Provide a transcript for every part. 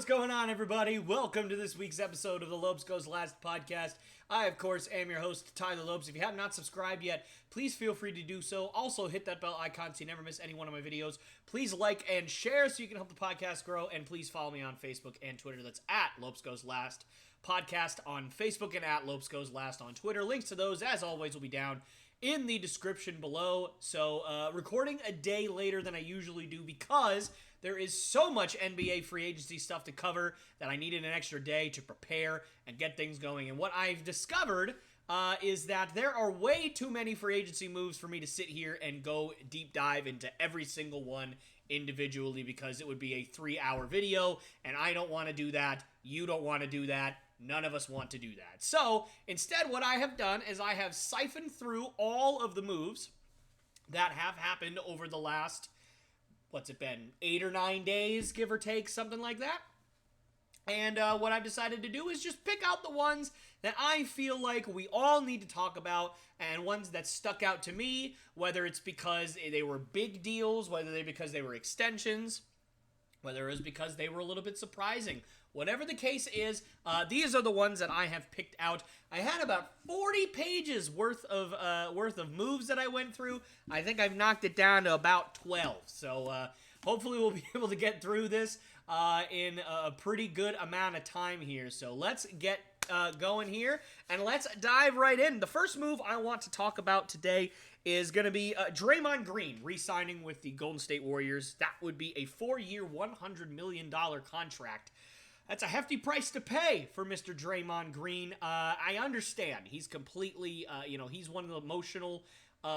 going on, everybody? Welcome to this week's episode of the Lopes Goes Last podcast. I, of course, am your host, Tyler Lopes. If you have not subscribed yet, please feel free to do so. Also, hit that bell icon so you never miss any one of my videos. Please like and share so you can help the podcast grow. And please follow me on Facebook and Twitter. That's at Lopes Goes Last podcast on Facebook and at Lopes Goes Last on Twitter. Links to those, as always, will be down in the description below. So, recording a day later than I usually do because there is so much NBA free agency stuff to cover that I needed an extra day to prepare and get things going. And what I've discovered is that there are way too many free agency moves for me to sit here and go deep dive into every single one individually because it would be a 3-hour video, and I don't want to do that. You don't want to do that. None of us want to do that. So, instead, what I have done is I have siphoned through all of the moves that have happened over the last, what's it been, 8 or 9 days, give or take, something like that. And what I've decided to do is just pick out the ones that I feel like we all need to talk about and ones that stuck out to me, whether it's because they were big deals, whether they're because they were extensions, whether it was because they were a little bit surprising. Whatever the case is, these are the ones that I have picked out. I had about 40 pages worth of moves that I went through. I think I've knocked it down to about 12. So hopefully we'll be able to get through this in a pretty good amount of time here. So let's get going here, and let's dive right in. The first move I want to talk about today is going to be Draymond Green re-signing with the Golden State Warriors. That would be a 4-year, $100 million contract. That's a hefty price to pay for Mr. Draymond Green. I understand. He's completely, he's one of the emotional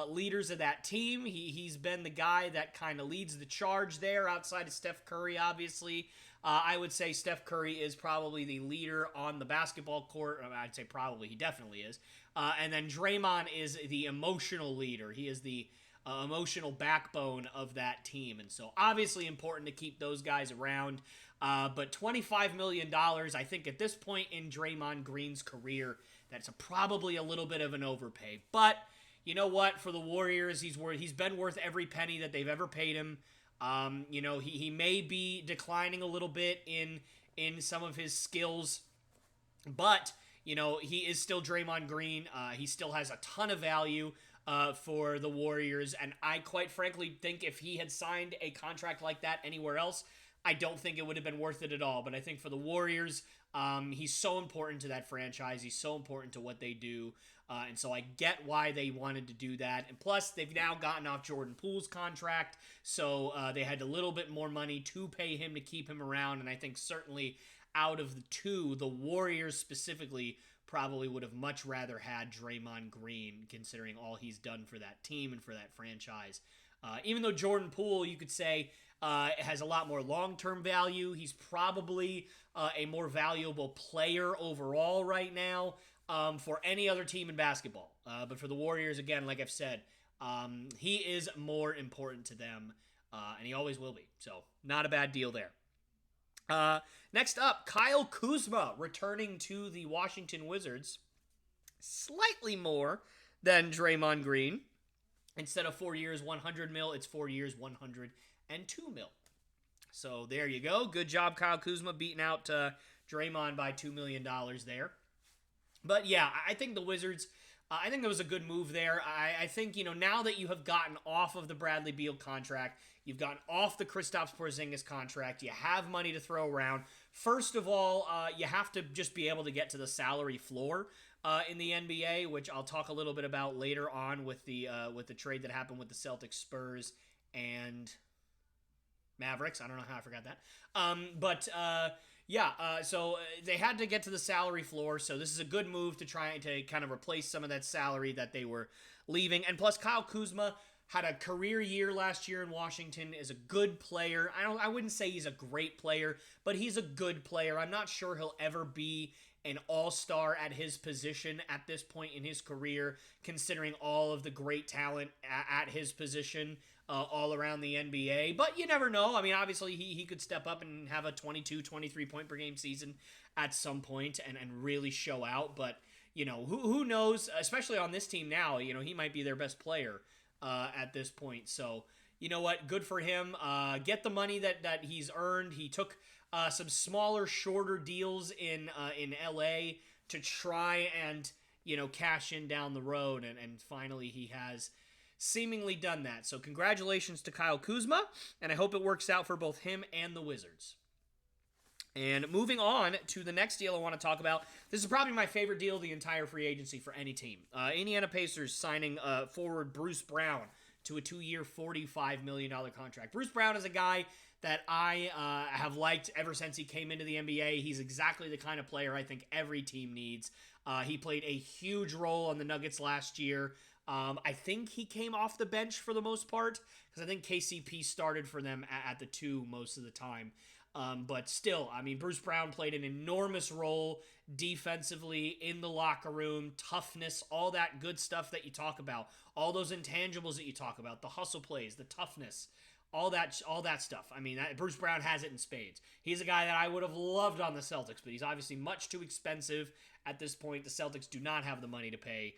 leaders of that team. He's been the guy that kind of leads the charge there outside of Steph Curry, obviously. I would say Steph Curry is probably the leader on the basketball court. I'd say probably. He definitely is. And then Draymond is the emotional leader. He is the emotional backbone of that team. And so obviously important to keep those guys around. But $25 million, I think at this point in Draymond Green's career, that's probably a little bit of an overpay. But you know what? For the Warriors, he's been worth every penny that they've ever paid him. He may be declining a little bit in some of his skills, but he is still Draymond Green. He still has a ton of value for the Warriors, and I quite frankly think if he had signed a contract like that anywhere else, I don't think it would have been worth it at all. But I think for the Warriors, he's so important to that franchise. He's so important to what they do. And so I get why they wanted to do that. And plus, they've now gotten off Jordan Poole's contract. So they had a little bit more money to pay him to keep him around. And I think certainly out of the two, the Warriors specifically probably would have much rather had Draymond Green, considering all he's done for that team and for that franchise. Even though Jordan Poole, you could say, has a lot more long-term value. He's probably a more valuable player overall right now for any other team in basketball. But for the Warriors, again, like I've said, he is more important to them, and he always will be. So not a bad deal there. Next up, Kyle Kuzma returning to the Washington Wizards. Slightly more than Draymond Green. Instead of 4 years, $100 million, it's 4 years, $102 million. So there you go. Good job, Kyle Kuzma, beating out Draymond by $2 million there. But yeah, I think the Wizards, I think that was a good move there. I think, now that you have gotten off of the Bradley Beal contract, you've gotten off the Kristaps Porzingis contract, you have money to throw around. First of all, you have to just be able to get to the salary floor in the NBA, which I'll talk a little bit about later on with the trade that happened with the Celtics, Spurs, and Mavericks. I don't know how I forgot that. So they had to get to the salary floor, so this is a good move to try to kind of replace some of that salary that they were leaving. And plus, Kyle Kuzma had a career year last year in Washington, is a good player. I wouldn't say he's a great player, but he's a good player. I'm not sure he'll ever be an all-star at his position at this point in his career, considering all of the great talent at his position all around the NBA. But you never know. I mean, obviously, he could step up and have a 22, 23-point per game season at some point and really show out. But, who knows, especially on this team now, he might be their best player at this point. So, you know what? Good for him. Get the money that he's earned. He took some smaller, shorter deals in LA to try and cash in down the road, and finally he has seemingly done that. So congratulations to Kyle Kuzma, and I hope it works out for both him and the Wizards. And moving on to the next deal I want to talk about. This is probably my favorite deal of the entire free agency for any team. Indiana Pacers signing forward Bruce Brown to a 2-year, $45 million contract. Bruce Brown is a guy that I have liked ever since he came into the NBA. He's exactly the kind of player I think every team needs. He played a huge role on the Nuggets last year. I think he came off the bench for the most part, because I think KCP started for them at the 2 most of the time. But still, I mean, Bruce Brown played an enormous role defensively in the locker room, toughness, all that good stuff that you talk about, all those intangibles that you talk about, the hustle plays, the toughness, all that stuff. I mean, Bruce Brown has it in spades. He's a guy that I would have loved on the Celtics, but he's obviously much too expensive at this point. The Celtics do not have the money to pay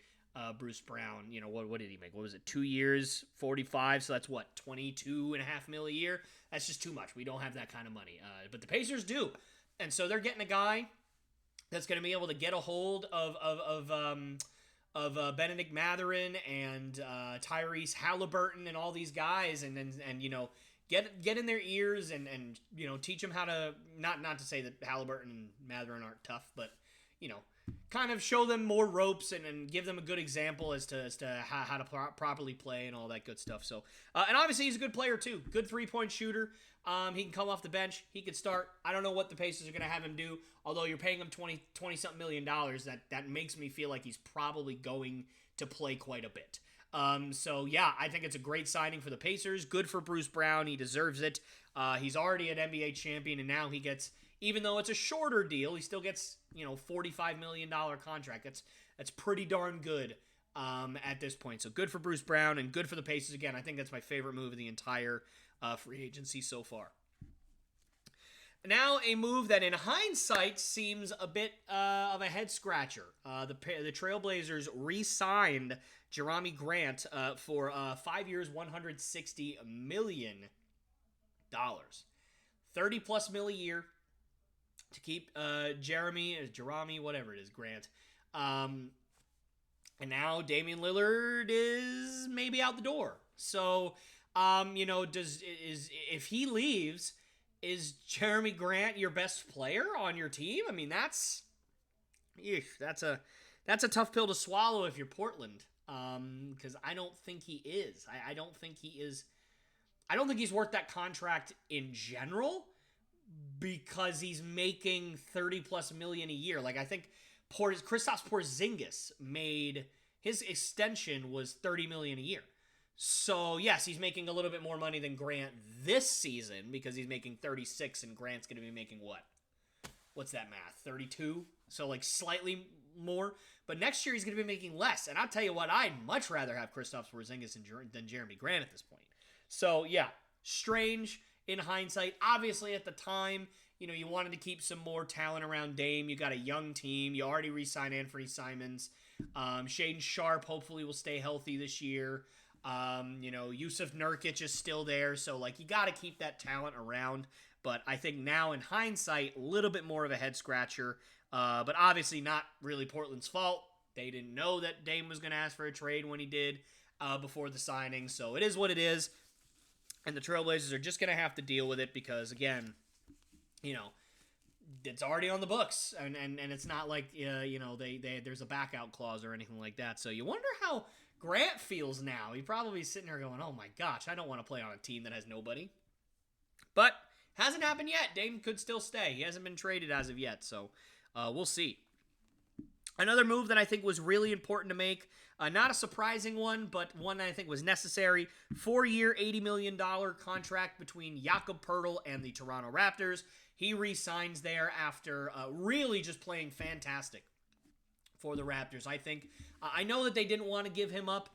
Bruce Brown. What did he make? What was it? 2 years, 45. So that's what, $22.5 million a year. That's just too much. We don't have that kind of money. But the Pacers do, and so they're getting a guy that's going to be able to get a hold of Benedict Mathurin and Tyrese Halliburton and all these guys, and get in their ears and teach them how to not to say that Halliburton and Mathurin aren't tough, but kind of show them more ropes and give them a good example as to how to properly play and all that good stuff. So, and obviously he's a good player too. Good 3-point shooter. He can come off the bench. He could start. I don't know what the Pacers are going to have him do, although you're paying him $20-something million. That makes me feel like he's probably going to play quite a bit. So, yeah, I think it's a great signing for the Pacers. Good for Bruce Brown. He deserves it. He's already an NBA champion, and now he gets, even though it's a shorter deal, he still gets, $45 million contract. That's pretty darn good at this point. So good for Bruce Brown and good for the Pacers. Again, I think that's my favorite move of the entire free agency so far. Now a move that in hindsight seems a bit of a head scratcher. The Trailblazers re-signed Jerami Grant for 5 years, $160 million. 30+ mil a year to keep Jerami, whatever it is, Grant. And now Damian Lillard is maybe out the door. So, if he leaves, is Jerami Grant your best player on your team? I mean, that's a tough pill to swallow if you're Portland. Because I don't think he is. I don't think he is. I don't think he's worth that contract in general, because he's making $30+ million a year. Like, I think Kristaps Porzingis made, his extension was $30 million a year. So yes, he's making a little bit more money than Grant this season, because he's making 36 and Grant's going to be making what? What's that math? 32? So like slightly more. But next year he's going to be making less. And I'll tell you what, I'd much rather have Kristaps Porzingis than Jerami Grant at this point. So yeah, strange in hindsight. Obviously at the time, you wanted to keep some more talent around Dame. You got a young team. You already re-signed Anthony Simons. Shaedon Sharpe hopefully will stay healthy this year. Yusuf Nurkic is still there. So like, you got to keep that talent around. But I think now in hindsight, a little bit more of a head scratcher. But obviously not really Portland's fault. They didn't know that Dame was going to ask for a trade when he did before the signing. So it is what it is. And the Trailblazers are just going to have to deal with it because, again, it's already on the books. And it's not like, there's a back-out clause or anything like that. So you wonder how Grant feels now. He's probably sitting there going, oh, my gosh, I don't want to play on a team that has nobody. But hasn't happened yet. Dame could still stay. He hasn't been traded as of yet. So we'll see. Another move that I think was really important to make, not a surprising one, but one that I think was necessary. 4-year, $80 million contract between Jakob Poeltl and the Toronto Raptors. He re-signs there after really just playing fantastic for the Raptors. I know that they didn't want to give him up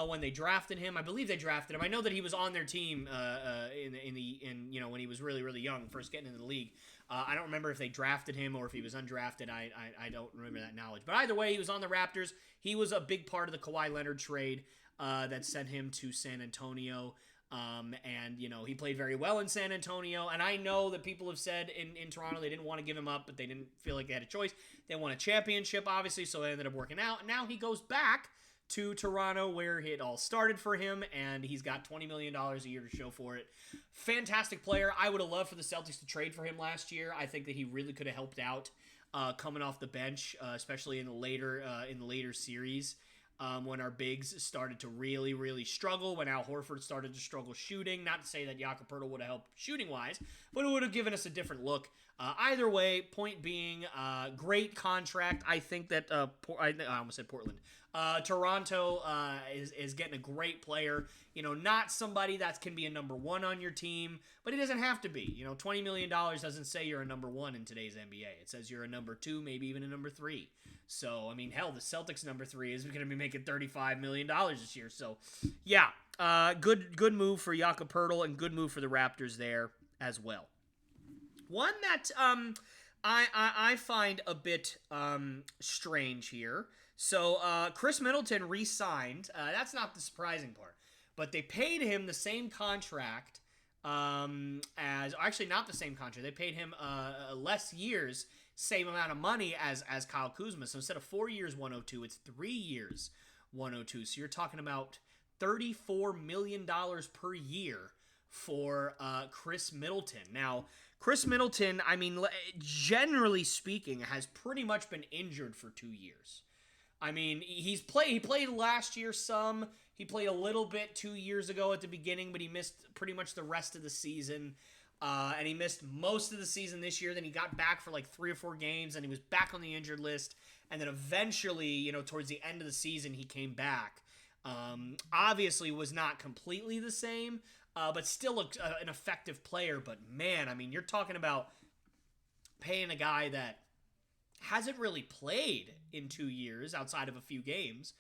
when they drafted him. I believe they drafted him. I know that he was on their team when he was really, really young, first getting into the league. I don't remember if they drafted him or if he was undrafted. I don't remember that knowledge. But either way, he was on the Raptors. He was a big part of the Kawhi Leonard trade that sent him to San Antonio. And, he played very well in San Antonio. And I know that people have said in Toronto they didn't want to give him up, but they didn't feel like they had a choice. They won a championship, obviously, so it ended up working out. And now he goes back to Toronto where it all started for him, and he's got $20 million a year to show for it. Fantastic player. I would have loved for the Celtics to trade for him last year. I think that he really could have helped out coming off the bench, especially in the later series. When our bigs started to really, really struggle, when Al Horford started to struggle shooting. Not to say that Jakob Poeltl would have helped shooting-wise, but it would have given us a different look. Either way, point being, great contract. I think that, I almost said Portland. Toronto is getting a great player. Not somebody that can be a number one on your team, but it doesn't have to be. $20 million doesn't say you're a number one in today's NBA. It says you're a number two, maybe even a number three. So, hell, the Celtics number three is going to be making $35 million this year. So, yeah, good move for Jakob Poeltl and good move for the Raptors there as well. One that I find a bit strange here. So, Chris Middleton re-signed. That's not the surprising part. But they paid him the same contract actually not the same contract. They paid him less years, same amount of money as Kyle Kuzma. So instead of 4 years, 102, it's 3 years, 102. So you're talking about $34 million per year for Chris Middleton. Now, Chris Middleton, generally speaking, has pretty much been injured for 2 years. He played last year some. He played a little bit 2 years ago at the beginning, but he missed pretty much the rest of the season. And he missed most of the season this year. Then he got back for like 3 or 4 games, and he was back on the injured list. And then eventually, towards the end of the season, he came back. Obviously was not completely the same, but still an effective player. But man, you're talking about paying a guy that hasn't really played in 2 years outside of a few games,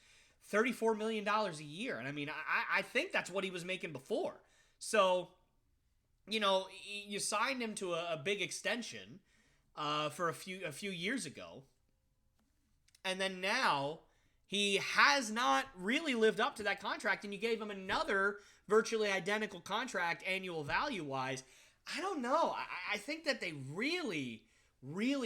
$34 million a year. And I think that's what he was making before. So, you signed him to a big extension for a few years ago. And then now he has not really lived up to that contract, and you gave him another virtually identical contract annual value-wise. I don't know. I think that they really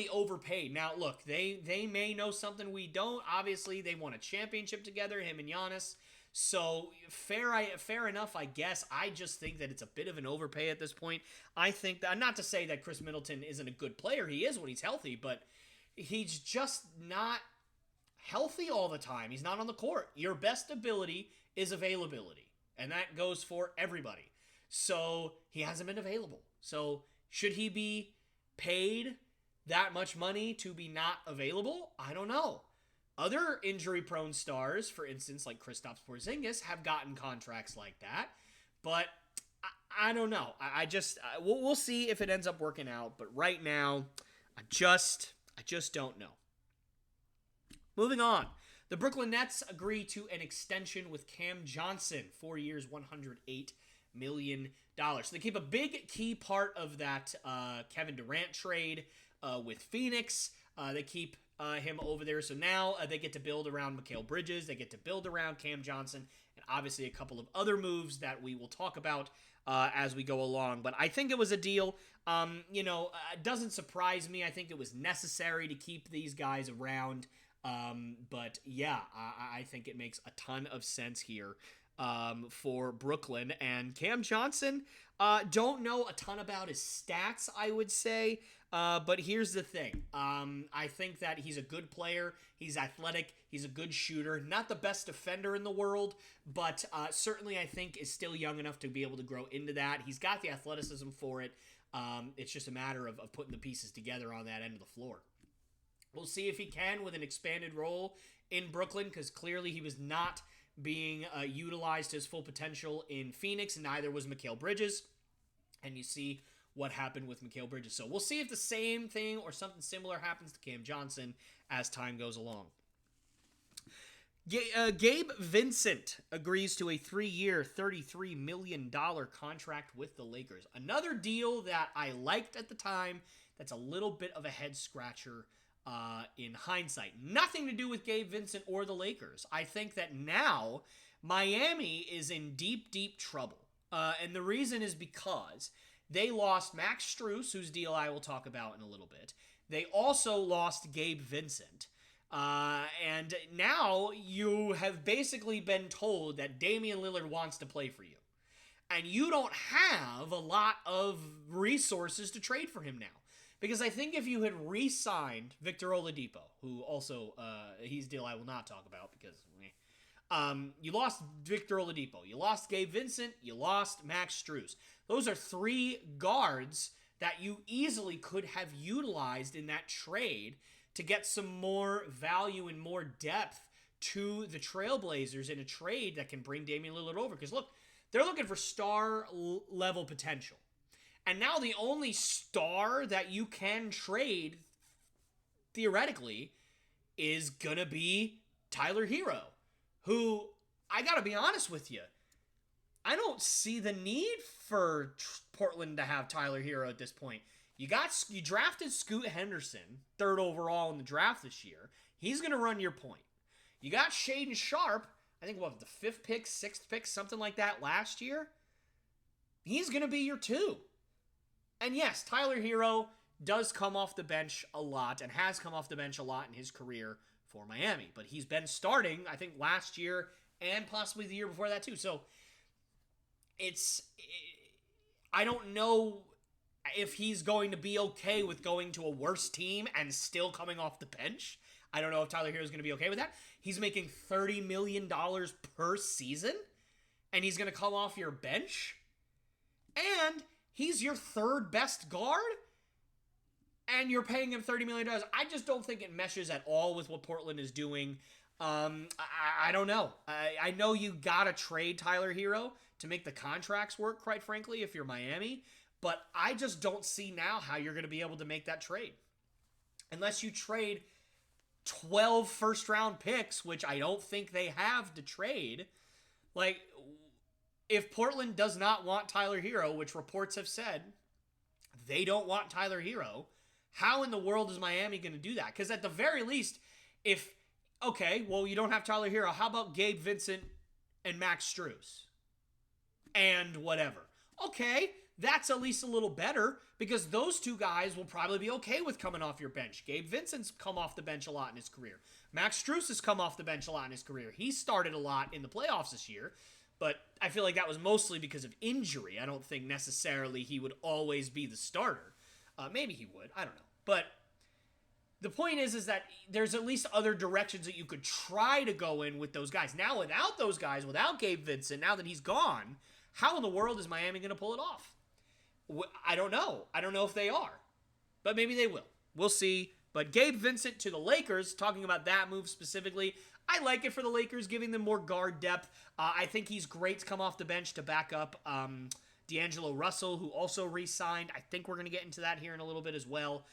overpaid. Now, look, they may know something we don't. Obviously, they won a championship together, him and Giannis. So, fair enough, I guess. I just think that it's a bit of an overpay at this point. I think that, not to say that Chris Middleton isn't a good player. He is when he's healthy, but he's just not healthy all the time. He's not on the court. Your best ability is availability, and that goes for everybody. So, he hasn't been available. So, should he be paid that much money to be not available? I don't know. Other injury-prone stars, for instance, like Kristaps Porzingis, have gotten contracts like that, but I don't know. We'll see if it ends up working out, but right now, I just don't know. Moving on. The Brooklyn Nets agree to an extension with Cam Johnson, 4 years, $108 million. So they keep a big key part of that Kevin Durant trade with Phoenix. They keep him over there. So now they get to build around Mikal Bridges. They get to build around Cam Johnson. And obviously a couple of other moves that we will talk about as we go along. But I think it was a deal. It doesn't surprise me. I think it was necessary to keep these guys around. But yeah, I think it makes a ton of sense here for Brooklyn. And Cam Johnson, don't know a ton about his stats, I would say. But here's the thing. I think that he's a good player. He's athletic. He's a good shooter. Not the best defender in the world, but certainly I think is still young enough to be able to grow into that. He's got the athleticism for it. It's just a matter of putting the pieces together on that end of the floor. We'll see if he can with an expanded role in Brooklyn, because clearly he was not being utilized to his full potential in Phoenix, and neither was Mikal Bridges. And you see what happened with Mikal Bridges. So we'll see if the same thing or something similar happens to Cam Johnson as time goes along. Gabe Vincent agrees to a 3-year, $33 million contract with the Lakers. Another deal that I liked at the time that's a little bit of a head-scratcher in hindsight. Nothing to do with Gabe Vincent or the Lakers. I think that now Miami is in deep, deep trouble. And the reason is because they lost Max Strus, whose deal I will talk about in a little bit. They also lost Gabe Vincent. And now you have basically been told that Damian Lillard wants to play for you. And you don't have a lot of resources to trade for him now. Because I think if you had re-signed Victor Oladipo, who also, he's a deal I will not talk about because you lost Victor Oladipo, you lost Gabe Vincent, you lost Max Strus. Those are 3 guards that you easily could have utilized in that trade to get some more value and more depth to the Trailblazers in a trade that can bring Damian Lillard over. Because look, they're looking for star level potential. And now the only star that you can trade, theoretically, is going to be Tyler Hero, who, I got to be honest with you, I don't see the need for Portland to have Tyler Hero at this point. You drafted Scoot Henderson, 3rd overall in the draft this year. He's going to run your point. You got Shaden Sharp, I think, the 5th pick, 6th pick, something like that last year. He's going to be your 2. And yes, Tyler Hero does come off the bench a lot and has come off the bench a lot in his career for Miami. But he's been starting, I think, last year and possibly the year before that too. So I don't know if he's going to be okay with going to a worse team and still coming off the bench. I don't know if Tyler Hero is going to be okay with that. He's making $30 million per season, and he's going to come off your bench? And he's your 3rd best guard, and you're paying him $30 million. I just don't think it meshes at all with what Portland is doing. I don't know. I know you got to trade Tyler Hero to make the contracts work, quite frankly, if you're Miami, but I just don't see now how you're going to be able to make that trade. Unless you trade 12 first-round picks, which I don't think they have to trade. Like, if Portland does not want Tyler Hero, which reports have said they don't want Tyler Hero, how in the world is Miami going to do that? Because at the very least, you don't have Tyler Hero. How about Gabe Vincent and Max Strus? And whatever. Okay, that's at least a little better because those 2 guys will probably be okay with coming off your bench. Gabe Vincent's come off the bench a lot in his career. Max Strus has come off the bench a lot in his career. He started a lot in the playoffs this year. But I feel like that was mostly because of injury. I don't think necessarily he would always be the starter. Maybe he would. I don't know. But the point is that there's at least other directions that you could try to go in with those guys. Now, without those guys, without Gabe Vincent, now that he's gone, how in the world is Miami going to pull it off? I don't know. I don't know if they are. But maybe they will. We'll see. But Gabe Vincent to the Lakers, talking about that move specifically, I like it for the Lakers, giving them more guard depth. I think he's great to come off the bench to back up D'Angelo Russell, who also re-signed. I think we're going to get into that here in a little bit as well.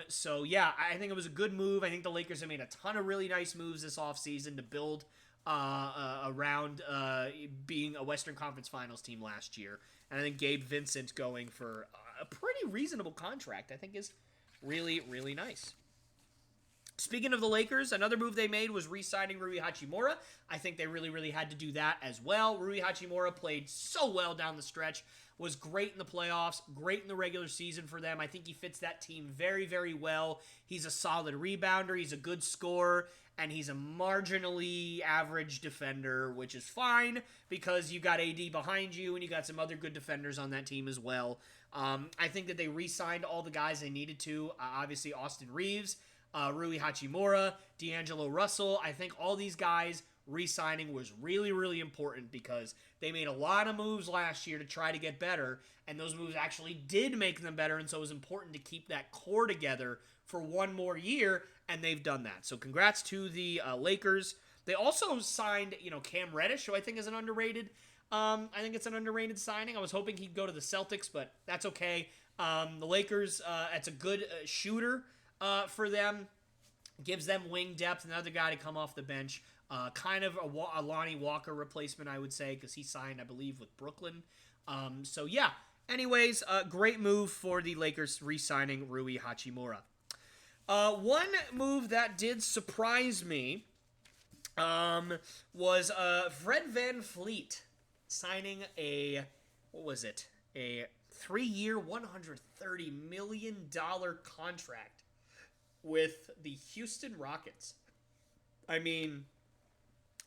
So, yeah, I think it was a good move. I think the Lakers have made a ton of really nice moves this offseason to build around being a Western Conference Finals team last year. And I think Gabe Vincent going for a pretty reasonable contract, I think is really, really nice. Speaking of the Lakers, another move they made was re-signing Rui Hachimura. I think they really, really had to do that as well. Rui Hachimura played so well down the stretch, was great in the playoffs, great in the regular season for them. I think he fits that team very, very well. He's a solid rebounder, he's a good scorer, and he's a marginally average defender, which is fine because you got AD behind you and you got some other good defenders on that team as well. I think that they re-signed all the guys they needed to. Obviously, Austin Reeves, Rui Hachimura, D'Angelo Russell. I think all these guys re-signing was really, really important because they made a lot of moves last year to try to get better, and those moves actually did make them better, and so it was important to keep that core together for one more year, and they've done that. So congrats to the Lakers. They also signed, Cam Reddish, who I think is an underrated. I think it's an underrated signing. I was hoping he'd go to the Celtics, but that's okay. The Lakers, it's a good shooter for them. Gives them wing depth, another guy to come off the bench. Kind of a Lonnie Walker replacement, I would say, because he signed, I believe, with Brooklyn. So, yeah. Anyways, great move for the Lakers re-signing Rui Hachimura. One move that did surprise me was Fred VanVleet signing a what was it? A 3-year, $130 million contract with the Houston Rockets. I mean,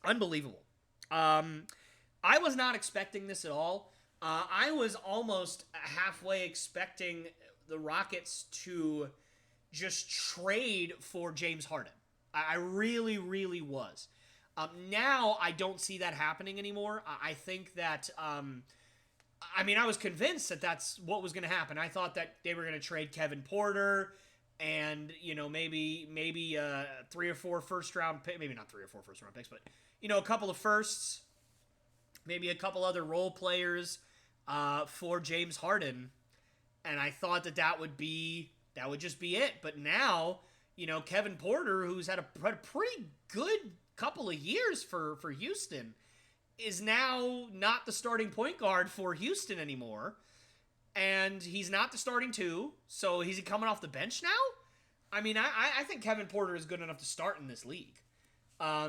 unbelievable. I was not expecting this at all. I was almost halfway expecting the Rockets to just trade for James Harden. I really, really was. Now I don't see that happening anymore. I think that, I was convinced that that's what was going to happen. I thought that they were going to trade Kevin Porter and, maybe 3 or 4 first round picks, maybe not 3 or 4 first round picks, but, a couple of firsts, maybe a couple other role players for James Harden. And I thought that would just be it. But now, Kevin Porter, who's had a pretty good couple of years for Houston, is now not the starting point guard for Houston anymore. And he's not the starting 2. So he's coming off the bench now? I think Kevin Porter is good enough to start in this league.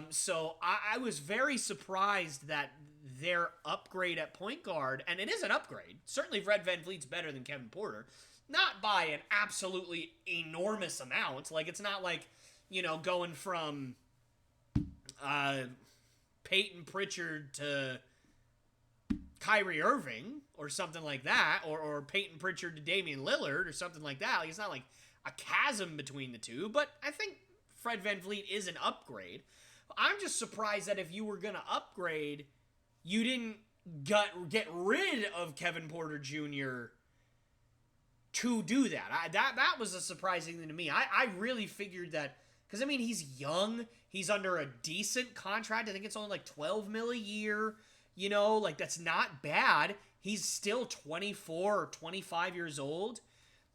So I was very surprised that their upgrade at point guard, and it is an upgrade. Certainly Fred VanVleet's better than Kevin Porter. Not by an absolutely enormous amount. Like, it's not like, going from Peyton Pritchard to Kyrie Irving or something like that, or Peyton Pritchard to Damian Lillard or something like that. Like, it's not like a chasm between the two, but I think Fred VanVleet is an upgrade. I'm just surprised that if you were going to upgrade, you didn't get rid of Kevin Porter Jr. to do that. That was a surprising thing to me. I really figured that, because, he's young. He's under a decent contract. I think it's only like $12 million a year. That's not bad. He's still 24 or 25 years old.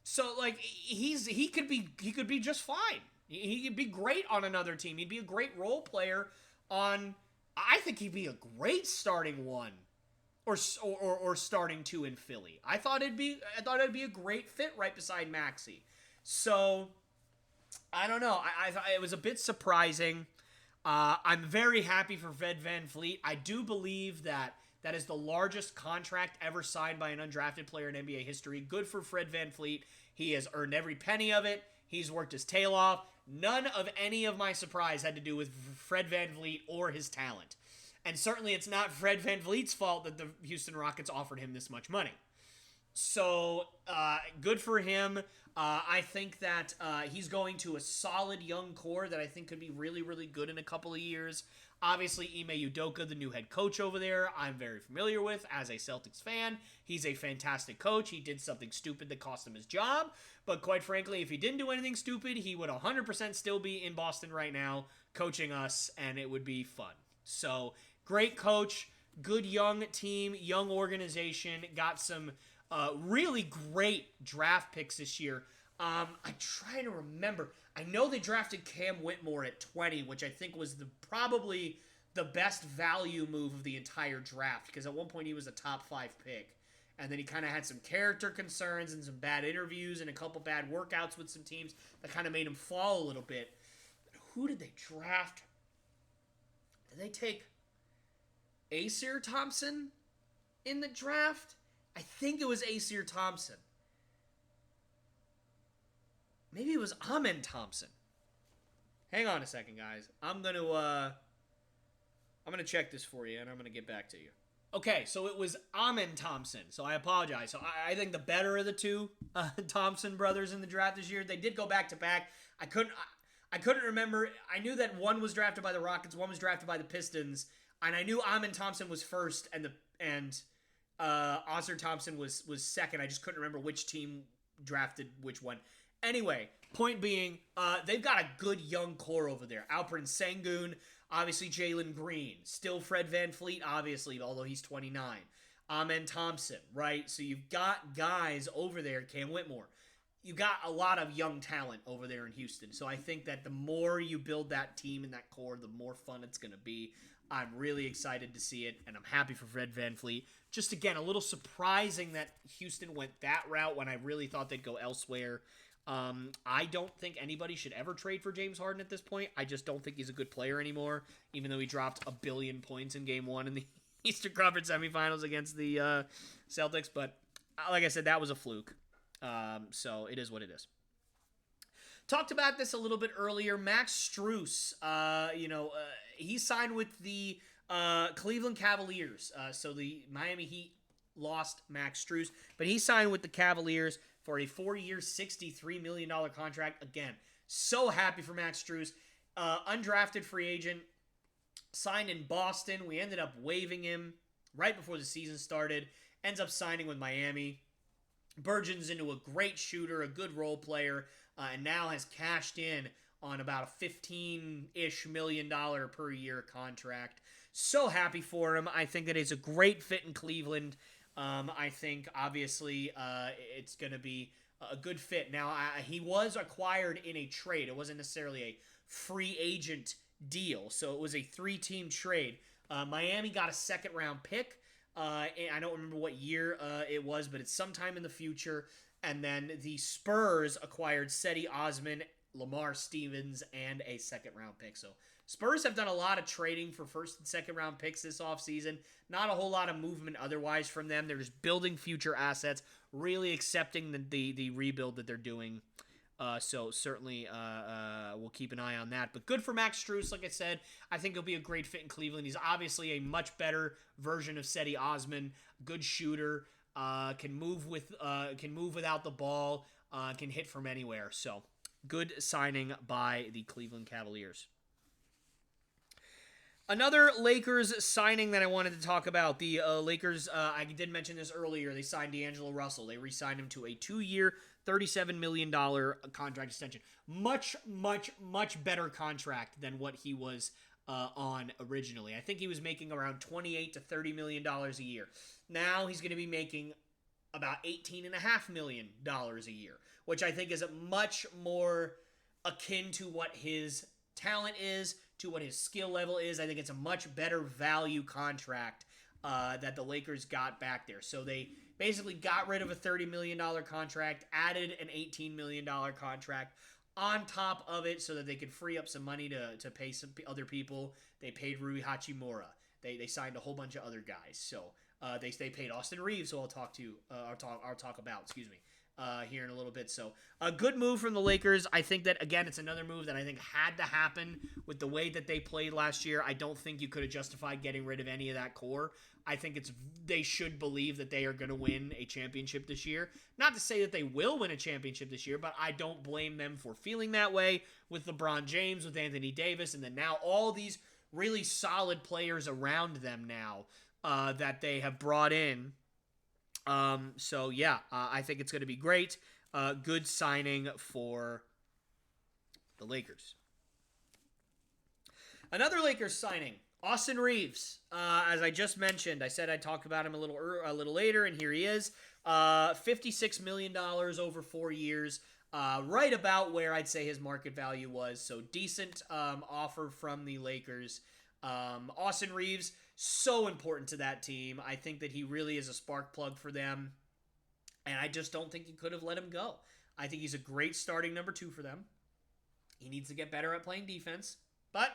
So, like, he could be just fine. He could be great on another team. He'd be a great role player on, I think he'd be a great starting 1 or starting 2 in Philly. I thought it'd be a great fit right beside Maxey. So, I don't know. It was a bit surprising. I'm very happy for Fred VanVleet. I do believe that is the largest contract ever signed by an undrafted player in NBA history. Good for Fred VanVleet. He has earned every penny of it. He's worked his tail off. None of any of my surprise had to do with Fred VanVleet or his talent. And certainly it's not Fred VanVleet's fault that the Houston Rockets offered him this much money. So, good for him. I think that he's going to a solid young core that I think could be really, really good in a couple of years. Obviously, Ime Udoka, the new head coach over there, I'm very familiar with as a Celtics fan. He's a fantastic coach. He did something stupid that cost him his job. But quite frankly, if he didn't do anything stupid, he would 100% still be in Boston right now coaching us, and it would be fun. So, great coach, good young team, young organization, got some really great draft picks this year. I'm trying to remember. I know they drafted Cam Whitmore at 20, which I think was probably the best value move of the entire draft, because at one point he was a top 5 pick. And then he kind of had some character concerns and some bad interviews and a couple bad workouts with some teams that kind of made him fall a little bit. But who did they draft? Did they take Aesir Thompson in the draft? I think it was Aesir Thompson. Maybe it was Amen Thompson. Hang on a second, guys. I'm gonna check this for you, and I'm gonna get back to you. Okay, so it was Amen Thompson. So I apologize. So I think the better of the two Thompson brothers in the draft this year. They did go back to back. I couldn't remember. I knew that one was drafted by the Rockets, one was drafted by the Pistons, and I knew Amen Thompson was first, and Aesir Thompson was second. I just couldn't remember which team drafted which one. Anyway, point being, they've got a good young core over there. Alperen Sengun, obviously Jalen Green, still Fred VanVleet, obviously, although he's 29. Amen Thompson, right? So you've got guys over there, Cam Whitmore. You've got a lot of young talent over there in Houston. So I think that the more you build that team and that core, the more fun it's going to be. I'm really excited to see it, and I'm happy for Fred VanVleet. Just, again, a little surprising that Houston went that route when I really thought they'd go elsewhere. I don't think anybody should ever trade for James Harden at this point. I just don't think he's a good player anymore, even though he dropped 1 billion points in Game 1 in the Eastern Conference semifinals against the Celtics, but like I said, that was a fluke. So it is what it is. Talked about this a little bit earlier. Max Strus, he signed with the Cleveland Cavaliers. So the Miami Heat lost Max Strus, but he signed with the Cavaliers for a 4-year, $63 million contract. Again, so happy for Max Strus. Undrafted free agent, signed in Boston. We ended up waiving him right before the season started. Ends up signing with Miami. Burgeons into a great shooter, a good role player, and now has cashed in on about a $15-ish million per year contract. So happy for him. I think that it's a great fit in Cleveland. I think, obviously, it's going to be a good fit. Now, he was acquired in a trade. It wasn't necessarily a free agent deal, so it was a 3-team trade. Miami got a second-round pick. I don't remember what year it was, but it's sometime in the future. And then the Spurs acquired Cedi Osman, Lamar Stevens, and a second-round pick. So Spurs have done a lot of trading for first and second-round picks this offseason. Not a whole lot of movement otherwise from them. They're just building future assets, really accepting the rebuild that they're doing. So certainly we'll keep an eye on that. But good for Max Strus, like I said. I think he'll be a great fit in Cleveland. He's obviously a much better version of Cedi Osman. Good shooter. Can move without the ball. Can hit from anywhere. So good signing by the Cleveland Cavaliers. Another Lakers signing that I wanted to talk about. The Lakers, I did mention this earlier, they signed D'Angelo Russell. They re-signed him to a 2-year, $37 million contract extension. Much, much, much better contract than what he was on originally. I think he was making around $28 to $30 million a year. Now he's going to be making about $18.5 million a year, which I think is much more akin to what his talent is, to what his skill level is. I think it's a much better value contract that the Lakers got back there. So they basically got rid of a $30 million contract, added an $18 million contract on top of it so that they could free up some money to pay some other people. They paid Rui Hachimura. They signed a whole bunch of other guys. So they paid Austin Reeves, who I'll talk about here in a little bit. So a good move from the Lakers. I think that, again, it's another move that I think had to happen with the way that they played last year. I don't think you could have justified getting rid of any of that core. I think they should believe that they are going to win a championship this year. Not to say that they will win a championship this year, but I don't blame them for feeling that way with LeBron James, with Anthony Davis, and then now all these really solid players around them now that they have brought in. I think it's going to be great. Good signing for the Lakers. Another Lakers signing, Austin Reeves. As I just mentioned, I said I'd talk about him a little later, and here he is. $56 million over 4 years. Right about where I'd say his market value was. So decent offer from the Lakers. Austin Reeves, so important to that team. I think that he really is a spark plug for them. And I just don't think you could have let him go. I think he's a great starting number 2 for them. He needs to get better at playing defense. But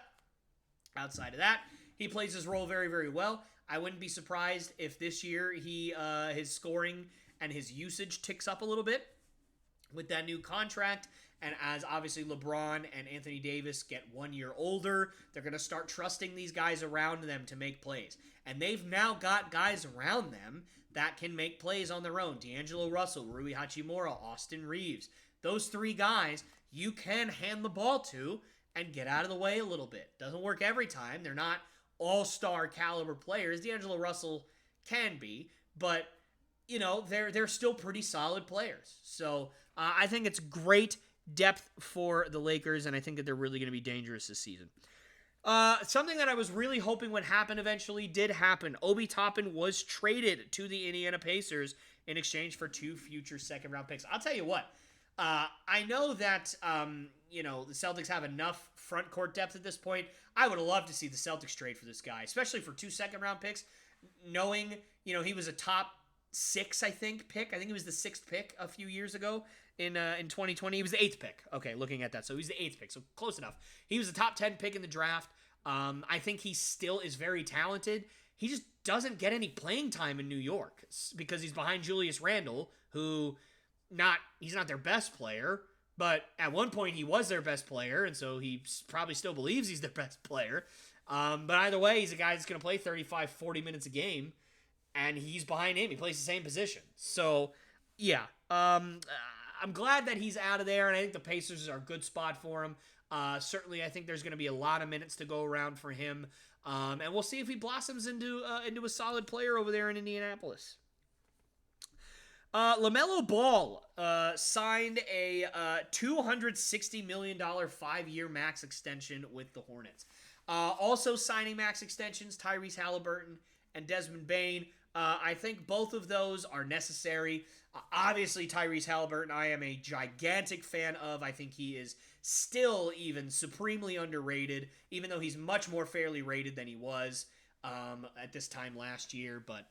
outside of that, he plays his role very, very well. I wouldn't be surprised if this year his scoring and his usage ticks up a little bit with that new contract. And as obviously LeBron and Anthony Davis get 1 year older, they're going to start trusting these guys around them to make plays. And they've now got guys around them that can make plays on their own. D'Angelo Russell, Rui Hachimura, Austin Reeves. Those 3 guys you can hand the ball to and get out of the way a little bit. Doesn't work every time. They're not all-star caliber players. D'Angelo Russell can be, but they're still pretty solid players. So I think it's great depth for the Lakers, and I think that they're really going to be dangerous this season. Something that I was really hoping would happen eventually did happen. Obi Toppin was traded to the Indiana Pacers in exchange for 2 future second-round picks. I'll tell you what. I know that the Celtics have enough front court depth at this point. I would have loved to see the Celtics trade for this guy, especially for 2 second-round picks, knowing he was a top 6, I think, pick. I think he was the 6th pick a few years ago in 2020. He was the 8th pick. Okay, looking at that. So he's the 8th pick, so close enough. He was the top 10 pick in the draft. I think he still is very talented. he just doesn't get any playing time in New York because he's behind Julius Randle, who he's not their best player, but at one point he was their best player, and so he probably still believes he's their best player. But either way, he's a guy that's going to play 35, 40 minutes a game, and he's behind him. He plays the same position. So, yeah. I'm glad that he's out of there, and I think the Pacers are a good spot for him. Certainly, I think there's going to be a lot of minutes to go around for him. And we'll see if he blossoms into a solid player over there in Indianapolis. LaMelo Ball signed a $260 million 5-year max extension with the Hornets. Also signing max extensions, Tyrese Halliburton and Desmond Bane. I think both of those are necessary. Obviously, Tyrese Halliburton, I am a gigantic fan of. I think he is still even supremely underrated, even though he's much more fairly rated than he was at this time last year. But,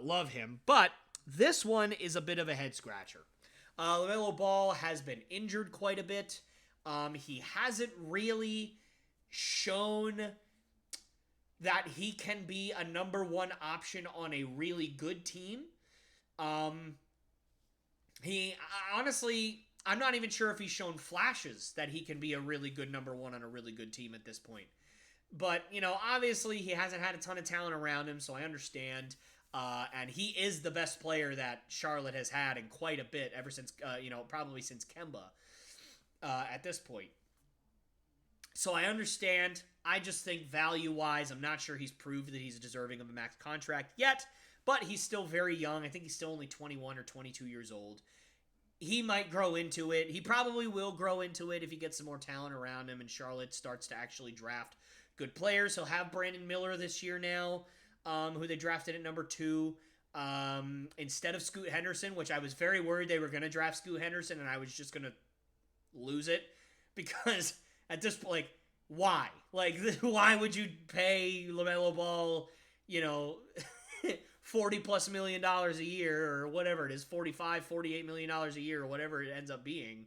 love him. But this one is a bit of a head-scratcher. LaMelo Ball has been injured quite a bit. He hasn't really shown that he can be a number one option on a really good team. I'm not even sure if he's shown flashes that he can be a really good number one on a really good team at this point. But, obviously he hasn't had a ton of talent around him, so I understand. And he is the best player that Charlotte has had in quite a bit ever since, probably since Kemba at this point. So I understand. I just think value-wise, I'm not sure he's proved that he's deserving of a max contract yet, but he's still very young. I think he's still only 21 or 22 years old. He might grow into it. He probably will grow into it if he gets some more talent around him and Charlotte starts to actually draft good players. He'll have Brandon Miller this year now, who they drafted at number 2, instead of Scoot Henderson, which I was very worried they were going to draft Scoot Henderson and I was just going to lose it because at this point, why? Why would you pay LaMelo Ball, $40+ million a year or whatever it is, $48 million a year or whatever it ends up being,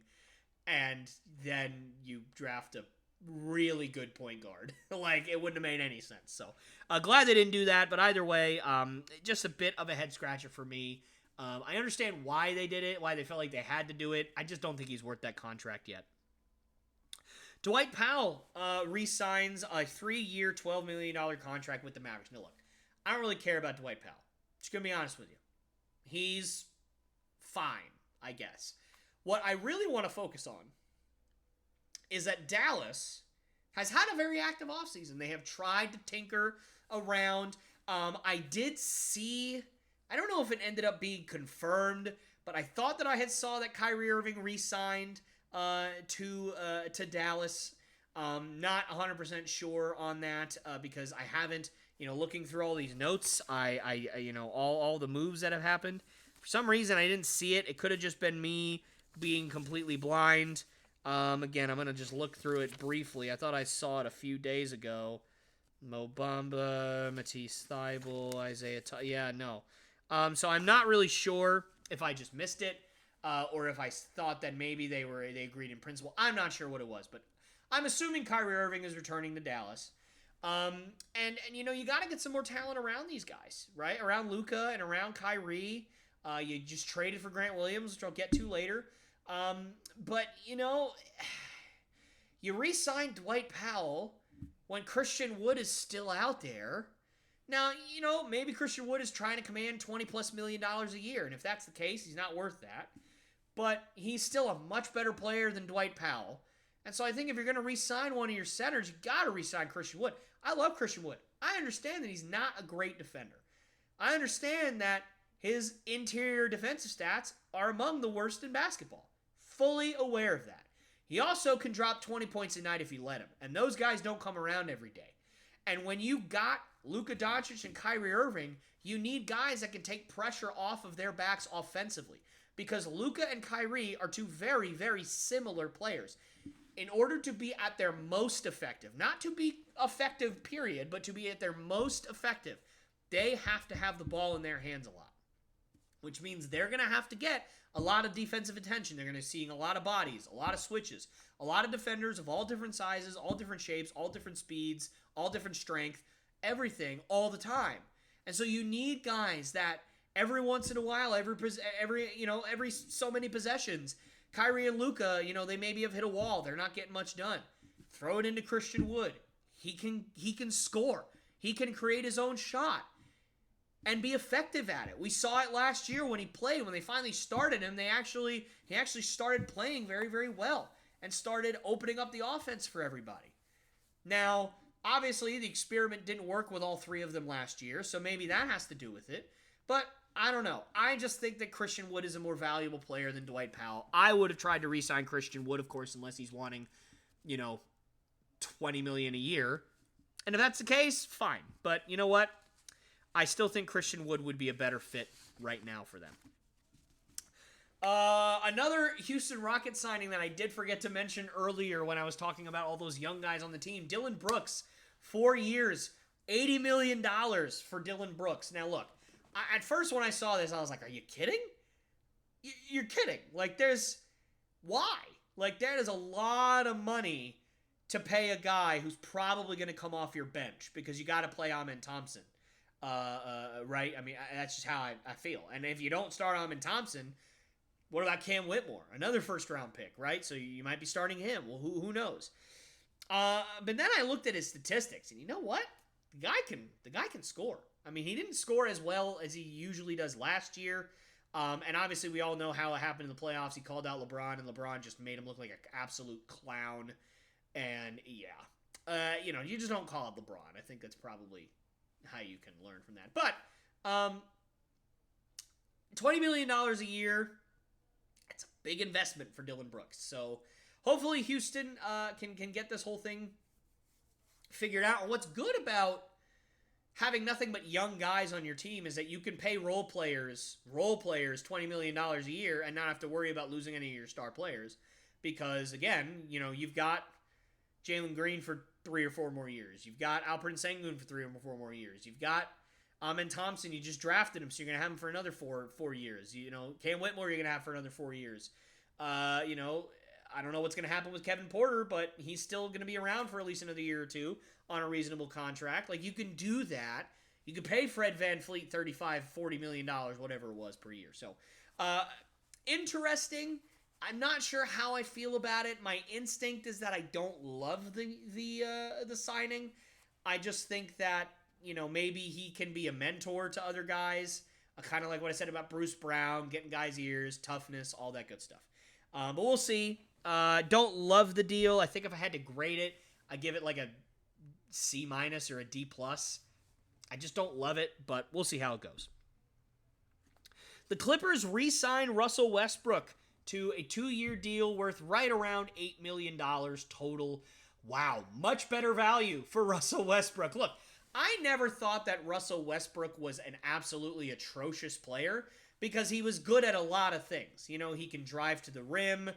and then you draft a really good point guard? It wouldn't have made any sense. So, glad they didn't do that, but either way, just a bit of a head scratcher for me. I understand why they did it, why they felt like they had to do it. I just don't think he's worth that contract yet. Dwight Powell re-signs a 3-year, $12 million contract with the Mavericks. Now, look, I don't really care about Dwight Powell. Just going to be honest with you. He's fine, I guess. What I really want to focus on is that Dallas has had a very active offseason. They have tried to tinker around. I did see, I don't know if it ended up being confirmed, but I thought that I had saw that Kyrie Irving re-signed to Dallas. Not 100% sure on that because I haven't, looking through all these notes, I all the moves that have happened. For some reason, I didn't see it. It could have just been me being completely blind. Again, I'm going to just look through it briefly. I thought I saw it a few days ago. Mo Bamba, Matisse Thybulle, Isaiah... no. So I'm not really sure if I just missed it. Or if I thought that maybe they agreed in principle. I'm not sure what it was, but I'm assuming Kyrie Irving is returning to Dallas. And you got to get some more talent around these guys, right? Around Luka and around Kyrie. You just traded for Grant Williams, which I'll get to later. But you re-signed Dwight Powell when Christian Wood is still out there. Now, maybe Christian Wood is trying to command $20+ million a year, and if that's the case, he's not worth that. But he's still a much better player than Dwight Powell. And so I think if you're going to re-sign one of your centers, you got to re-sign Christian Wood. I love Christian Wood. I understand that he's not a great defender. I understand that his interior defensive stats are among the worst in basketball. Fully aware of that. He also can drop 20 points a night if you let him. And those guys don't come around every day. And when you got Luka Doncic and Kyrie Irving, you need guys that can take pressure off of their backs offensively. Because Luka and Kyrie are two very, very similar players. In order to be at their most effective, not to be effective, period, but to be at their most effective, they have to have the ball in their hands a lot. Which means they're going to have to get a lot of defensive attention. They're going to be seeing a lot of bodies, a lot of switches, a lot of defenders of all different sizes, all different shapes, all different speeds, all different strength. everything all the time. And so you need guys that every once in a while, every so many possessions, Kyrie and Luka, they maybe have hit a wall. They're not getting much done. Throw it into Christian Wood. He can score. He can create his own shot and be effective at it. We saw it last year when he played. When they finally started him, he actually started playing very, very well and started opening up the offense for everybody. Now, obviously, the experiment didn't work with all three of them last year, so maybe that has to do with it. But I don't know. I just think that Christian Wood is a more valuable player than Dwight Powell. I would have tried to re-sign Christian Wood, of course, unless he's wanting, $20 million a year. And if that's the case, fine. But you know what? I still think Christian Wood would be a better fit right now for them. Another Houston Rockets signing that I did forget to mention earlier when I was talking about all those young guys on the team. Dillon Brooks, 4 years, $80 million for Dillon Brooks. Now look, at first when I saw this, I was like, are you kidding? You're kidding. Why? That is a lot of money to pay a guy who's probably going to come off your bench because you got to play Amen Thompson. Right? I mean, that's just how I feel. And if you don't start Amen Thompson, what about Cam Whitmore? Another first-round pick, right? So you might be starting him. Well, who knows? But then I looked at his statistics, and you know what? The guy can score. I mean, he didn't score as well as he usually does last year. And obviously, we all know how it happened in the playoffs. He called out LeBron, and LeBron just made him look like an absolute clown. And yeah, you just don't call it LeBron. I think that's probably how you can learn from that. But $20 million a year, it's a big investment for Dillon Brooks. So hopefully Houston can get this whole thing figured out. And what's good about having nothing but young guys on your team is that you can pay role players $20 million a year and not have to worry about losing any of your star players. Because again, you've got Jalen Green for 3 or 4 more years. You've got Alperen Sengun for 3 or 4 more years. You've got Amen Thompson. You just drafted him, so you're going to have him for another 4 years. Cam Whitmore you're going to have for another 4 years. I don't know what's going to happen with Kevin Porter, but he's still going to be around for at least another year or two on a reasonable contract. You can do that. You can pay Fred VanVleet $40 million, whatever it was per year. So, interesting. I'm not sure how I feel about it. My instinct is that I don't love the signing. I just think that, maybe he can be a mentor to other guys. Kind of like what I said about Bruce Brown, getting guys' ears, toughness, all that good stuff. But we'll see. Don't love the deal. I think if I had to grade it, I'd give it a C- or a D+. I just don't love it, but we'll see how it goes. The Clippers re-signed Russell Westbrook to a 2-year deal worth right around $8 million total. Wow, much better value for Russell Westbrook. Look, I never thought that Russell Westbrook was an absolutely atrocious player because he was good at a lot of things. He can drive to the rim.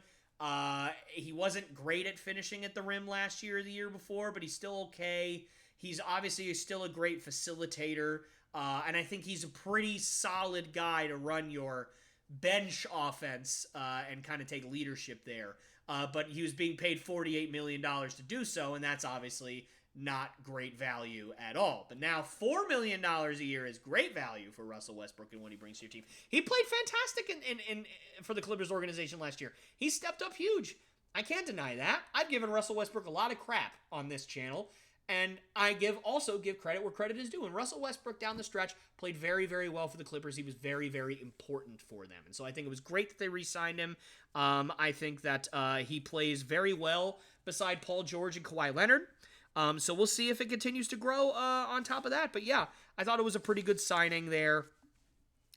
He wasn't great at finishing at the rim last year or the year before, but he's still okay. He's obviously still a great facilitator, and I think he's a pretty solid guy to run your bench offense and kind of take leadership there. But he was being paid $48 million to do so, and that's obviously not great value at all. But now $4 million a year is great value for Russell Westbrook and what he brings to your team. He played fantastic in for the Clippers organization last year. He stepped up huge. I can't deny that. I've given Russell Westbrook a lot of crap on this channel, and I also give credit where credit is due. And Russell Westbrook down the stretch played very, very well for the Clippers. He was very, very important for them. And so I think it was great that they re-signed him. I think that he plays very well beside Paul George and Kawhi Leonard. So we'll see if it continues to grow on top of that. But yeah, I thought it was a pretty good signing there.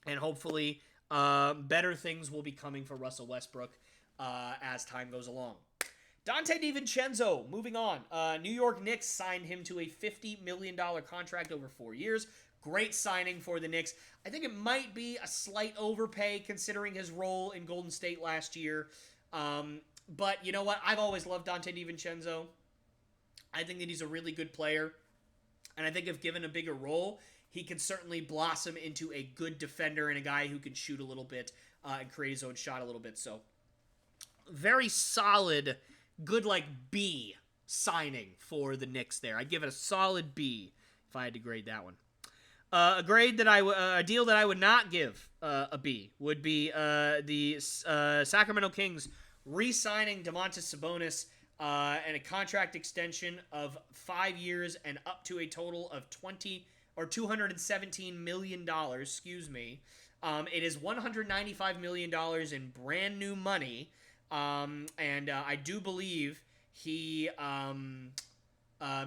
And hopefully better things will be coming for Russell Westbrook as time goes along. Dante DiVincenzo, moving on. New York Knicks signed him to a $50 million contract over 4 years. Great signing for the Knicks. I think it might be a slight overpay considering his role in Golden State last year. But you know what? I've always loved Dante DiVincenzo. I think that he's a really good player. And I think if given a bigger role, he can certainly blossom into a good defender and a guy who can shoot a little bit and create his own shot a little bit. So, very solid, good B signing for the Knicks there. I'd give it a solid B if I had to grade that one. A deal that I would not give a B would be the Sacramento Kings re-signing Domantas Sabonis and a contract extension of 5 years and up to a total of $217 million. Excuse me. It is $195 million in brand new money, and I do believe he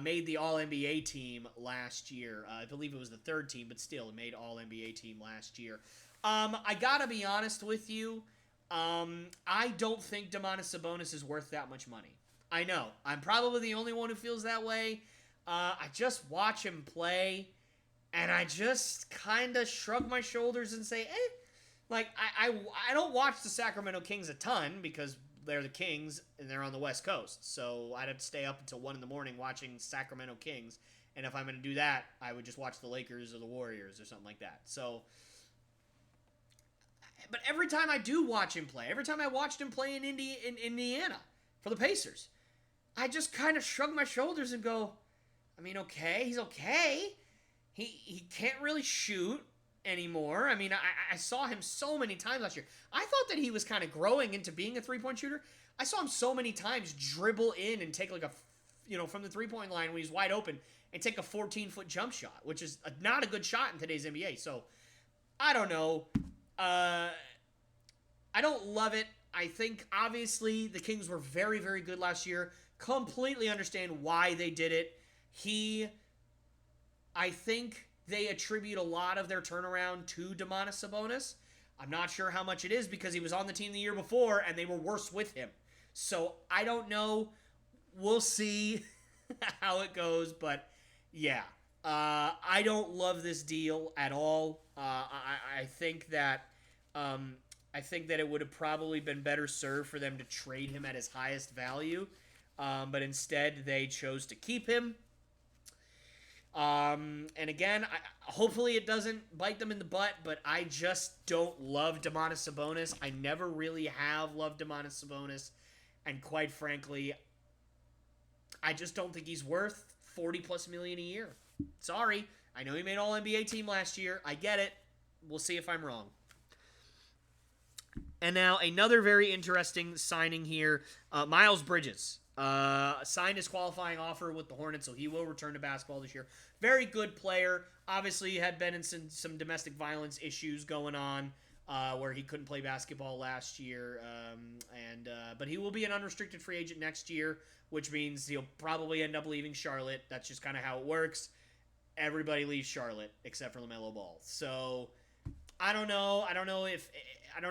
made the All-NBA team last year. I believe it was the third team, but still, it made All-NBA team last year. I gotta be honest with you. I don't think Domantas Sabonis is worth that much money. I know. I'm probably the only one who feels that way. I just watch him play, and I just kind of shrug my shoulders and say, eh. Like, I don't watch the Sacramento Kings a ton because they're the Kings and they're on the West Coast. So I'd have to stay up until 1 in the morning watching Sacramento Kings. And if I'm going to do that, I would just watch the Lakers or the Warriors or something like that. So, but every time I do watch him play, every time I watched him play in Indiana for the Pacers, I just kind of shrug my shoulders and go, I mean, okay, he's okay. He can't really shoot anymore. I mean, I saw him so many times last year. I thought that he was kind of growing into being a three-point shooter. I saw him so many times dribble in and take like from the three-point line when he's wide open and take a 14-foot jump shot, which is not a good shot in today's NBA. So, I don't know. I don't love it. I think, obviously, the Kings were very, very good last year. Completely understand why they did it. I think they attribute a lot of their turnaround to Domantas Sabonis. I'm not sure how much it is because he was on the team the year before and they were worse with him. So I don't know. We'll see how it goes. But yeah, I don't love this deal at all. I think that it would have probably been better served for them to trade him at his highest value. But instead they chose to keep him. And again, hopefully it doesn't bite them in the butt, but I just don't love Domantas Sabonis. I never really have loved Domantas Sabonis, and quite frankly, I just don't think he's worth $40+ million a year. Sorry, I know he made All-NBA team last year. I get it. We'll see if I'm wrong. And now another very interesting signing here, Miles Bridges. Signed his qualifying offer with the Hornets, so he will return to basketball this year. Very good player. Obviously, had been in some domestic violence issues going on where he couldn't play basketball last year. But he will be an unrestricted free agent next year, which means he'll probably end up leaving Charlotte. That's just kind of how it works. Everybody leaves Charlotte except for LaMelo Ball. So I don't know. I don't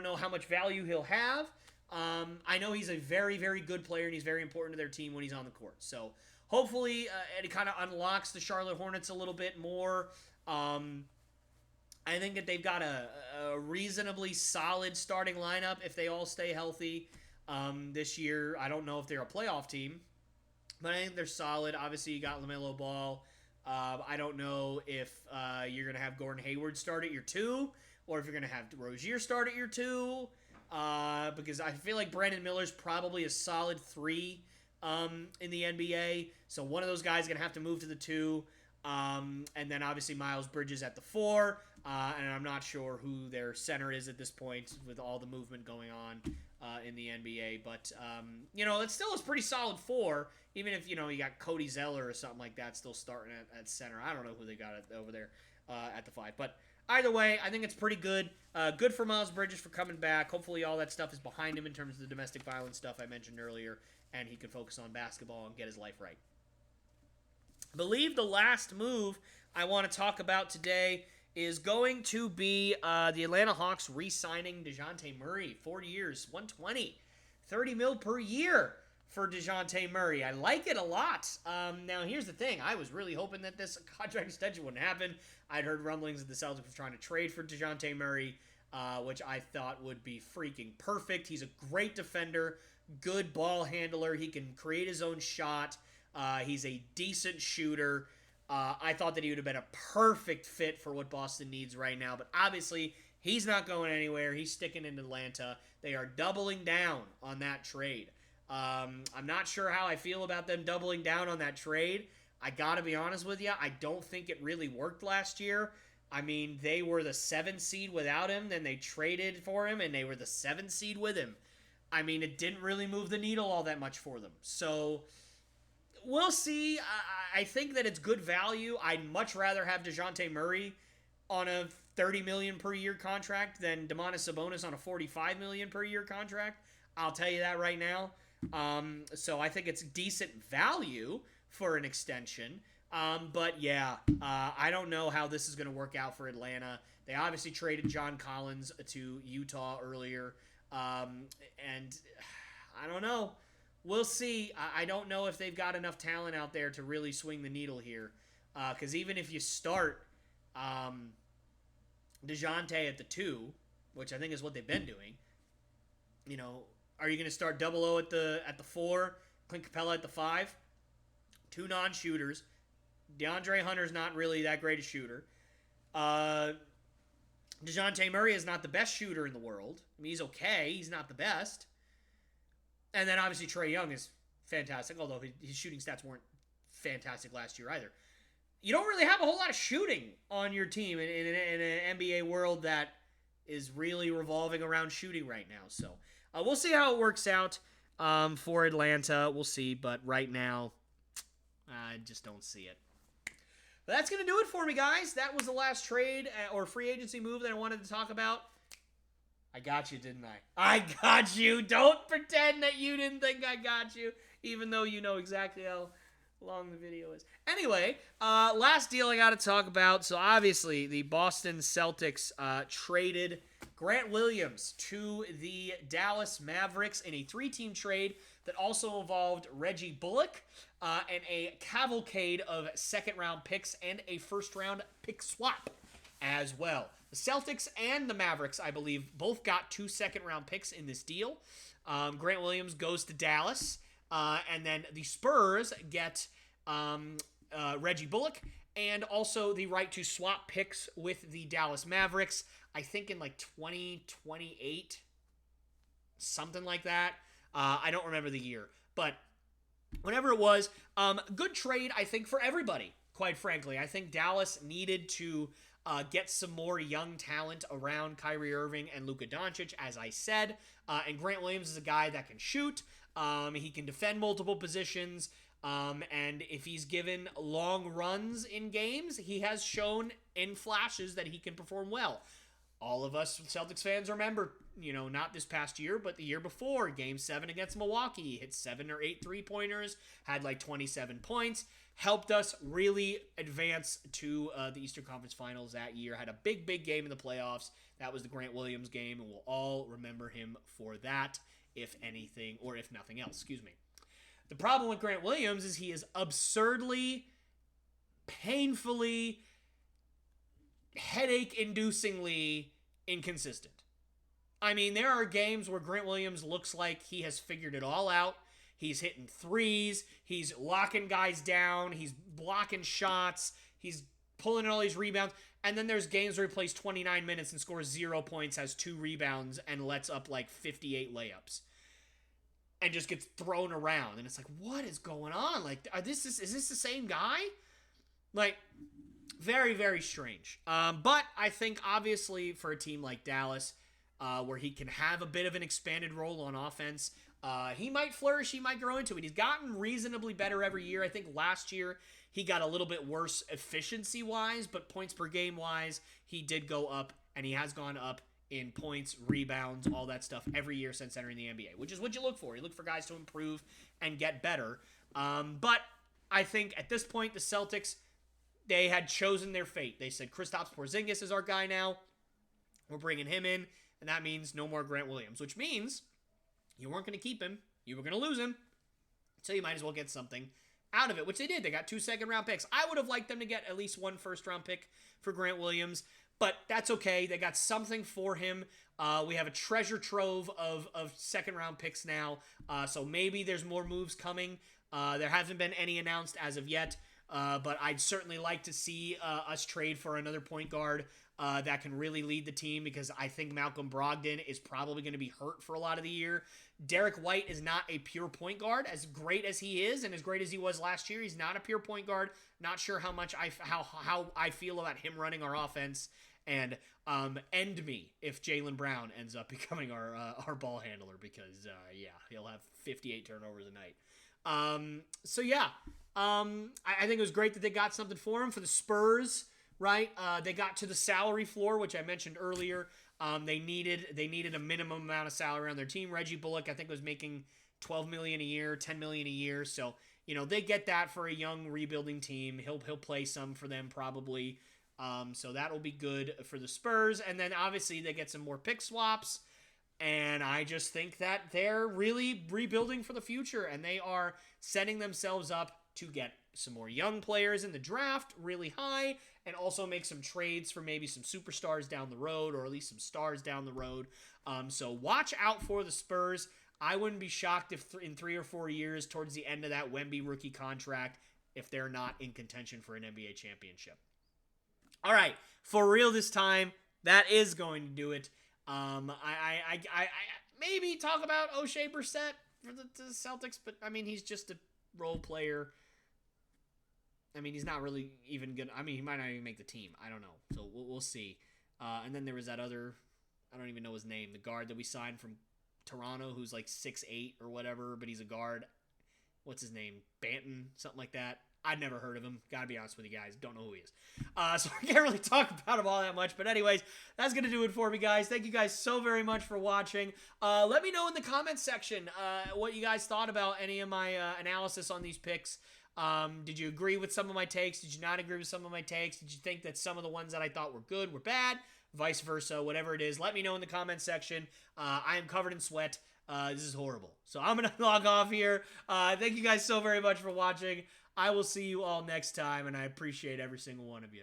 know how much value he'll have. I know he's a very, very good player, and he's very important to their team when he's on the court. So hopefully it kind of unlocks the Charlotte Hornets a little bit more. I think that they've got a reasonably solid starting lineup if they all stay healthy this year. I don't know if they're a playoff team, but I think they're solid. Obviously, you got LaMelo Ball. I don't know if you're going to have Gordon Hayward start at your 2, or if you're going to have Rozier start at your 2. Because I feel like Brandon Miller's probably a solid 3 in the NBA. So one of those guys is going to have to move to the 2. And then obviously Miles Bridges at the 4. And I'm not sure who their center is at this point with all the movement going on in the NBA. But, it still is pretty solid 4. Even if, you got Cody Zeller or something like that still starting at center. I don't know who they got over there at the 5. But either way, I think it's pretty good. Good for Miles Bridges for coming back. Hopefully all that stuff is behind him in terms of the domestic violence stuff I mentioned earlier, and he can focus on basketball and get his life right. I believe the last move I want to talk about today is going to be the Atlanta Hawks re-signing DeJounte Murray. 4 years, $120, $30 million per year for DeJounte Murray. I like it a lot. Now, here's the thing. I was really hoping that this contract extension wouldn't happen. I'd heard rumblings that the Celtics were trying to trade for DeJounte Murray, which I thought would be freaking perfect. He's a great defender, good ball handler. He can create his own shot. He's a decent shooter. I thought that he would have been a perfect fit for what Boston needs right now, but obviously he's not going anywhere. He's sticking in Atlanta. They are doubling down on that trade. I'm not sure how I feel about them doubling down on that trade. I gotta be honest with you, I don't think it really worked last year. I mean, they were the 7 seed without him, then they traded for him, and they were the 7 seed with him. I mean, it didn't really move the needle all that much for them. So, we'll see. I think that it's good value. I'd much rather have DeJounte Murray on a $30 million per year contract than Domantas Sabonis on a $45 million per year contract. I'll tell you that right now. So I think it's decent value for an extension. But yeah, I don't know how this is going to work out for Atlanta. They obviously traded John Collins to Utah earlier. And I don't know. We'll see. I don't know if they've got enough talent out there to really swing the needle here. Because even if you start DeJounte at the 2, which I think is what they've been doing, you know, are you going to start Double O at the 4, Clint Capella at the 5? 2 non-shooters. DeAndre Hunter's not really that great a shooter. DeJounte Murray is not the best shooter in the world. I mean, he's okay. He's not the best. And then obviously Trae Young is fantastic, although his shooting stats weren't fantastic last year either. You don't really have a whole lot of shooting on your team in an NBA world that is really revolving around shooting right now. So we'll see how it works out for Atlanta. We'll see, but right now, I just don't see it. But that's going to do it for me, guys. That was the last trade or free agency move that I wanted to talk about. I got you, didn't I? I got you. Don't pretend that you didn't think I got you, even though you know exactly how long the video is. Anyway, last deal I got to talk about. So obviously, the Boston Celtics traded Grant Williams to the Dallas Mavericks in a 3-team trade that also involved Reggie Bullock and a cavalcade of second-round picks and a first-round pick swap as well. The Celtics and the Mavericks, I believe, both got 2 second-round picks in this deal. Grant Williams goes to Dallas, and then the Spurs get Reggie Bullock and also the right to swap picks with the Dallas Mavericks, I think in like 2028, something like that. I don't remember the year, but whenever it was, good trade, I think, for everybody, quite frankly. I think Dallas needed to get some more young talent around Kyrie Irving and Luka Doncic, as I said. And Grant Williams is a guy that can shoot. He can defend multiple positions. And if he's given long runs in games, he has shown in flashes that he can perform well. All of us Celtics fans remember, you know, not this past year, but the year before, Game 7 against Milwaukee. He hit 7 or 8 3-pointers, had like 27 points, helped us really advance to the Eastern Conference Finals that year. Had a big, big game in the playoffs. That was the Grant Williams game, and we'll all remember him for that, if anything, or if nothing else. Excuse me. The problem with Grant Williams is he is absurdly, painfully, headache-inducingly inconsistent. I mean, there are games where Grant Williams looks like he has figured it all out. He's hitting threes. He's locking guys down. He's blocking shots. He's pulling in all these rebounds. And then there's games where he plays 29 minutes and scores 0 points, has 2 rebounds, and lets up like 58 layups. And just gets thrown around. And it's like, what is going on? Like, is this the same guy? Like, very, very strange. But I think, obviously, for a team like Dallas, where he can have a bit of an expanded role on offense, he might flourish, he might grow into it. He's gotten reasonably better every year. I think last year he got a little bit worse efficiency-wise, but points per game-wise, he did go up, and he has gone up in points, rebounds, all that stuff every year since entering the NBA, which is what you look for. You look for guys to improve and get better. But I think at this point, the Celtics, they had chosen their fate. They said, Kristaps Porzingis is our guy now. We're bringing him in, and that means no more Grant Williams, which means you weren't going to keep him. You were going to lose him. So you might as well get something out of it, which they did. They got 2 second-round picks. I would have liked them to get at least 1 first-round pick for Grant Williams, but that's okay. They got something for him. We have a treasure trove of second-round picks now, so maybe there's more moves coming. There hasn't been any announced as of yet, but I'd certainly like to see us trade for another point guard. that can really lead the team, because I think Malcolm Brogdon is probably going to be hurt for a lot of the year. Derek White is not a pure point guard. As great as he is and as great as he was last year, he's not a pure point guard. Not sure how I feel about him running our offense. And end me if Jaylen Brown ends up becoming our ball handler, because he'll have 58 turnovers a night. I think it was great that they got something for him. For the Spurs, right? They got to the salary floor, which I mentioned earlier. They needed a minimum amount of salary on their team. Reggie Bullock, I think, was making $12 million a year, $10 million a year. So they get that for a young rebuilding team. He'll play some for them probably. So that will be good for the Spurs. And then obviously they get some more pick swaps. And I just think that they're really rebuilding for the future, and they are setting themselves up to get some more young players in the draft really high, and also make some trades for maybe some superstars down the road, or at least some stars down the road. So watch out for the Spurs. I wouldn't be shocked if in 3 or 4 years, towards the end of that Wemby rookie contract, if they're not in contention for an NBA championship. All right, for real this time, that is going to do it. I maybe talk about O'Shea Brissett for the Celtics, but I mean, he's just a role player. I mean, he's not really even good. I mean, he might not even make the team. I don't know. So we'll see. And then there was that other, I don't even know his name, the guard that we signed from Toronto, who's like 6'8" or whatever, but he's a guard. What's his name? Banton, something like that. I'd never heard of him. Gotta be honest with you guys. Don't know who he is. So I can't really talk about him all that much. But anyways, that's going to do it for me, guys. Thank you guys so very much for watching. Let me know in the comments section what you guys thought about any of my analysis on these picks. Did you agree with some of my takes? Did you not agree with some of my takes? Did you think that some of the ones that I thought were good were bad? Vice versa, whatever it is. Let me know in the comments section. I am covered in sweat. This is horrible. So I'm going to log off here. Thank you guys so very much for watching. I will see you all next time, and I appreciate every single one of you.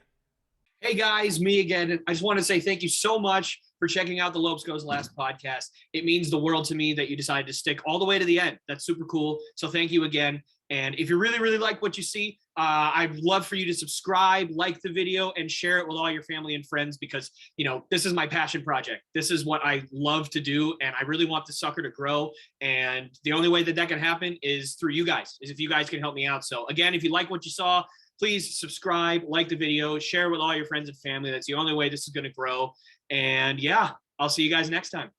Hey guys, me again. I just want to say thank you so much for checking out the Lopes Goes Last podcast. It means the world to me that you decided to stick all the way to the end. That's super cool. So thank you again. And if you really, really like what you see, I'd love for you to subscribe, like the video, and share it with all your family and friends, because, this is my passion project. This is what I love to do, and I really want the sucker to grow. And the only way that can happen is through you guys, is if you guys can help me out. So again, if you like what you saw, please subscribe, like the video, share with all your friends and family. That's the only way this is going to grow. And yeah, I'll see you guys next time.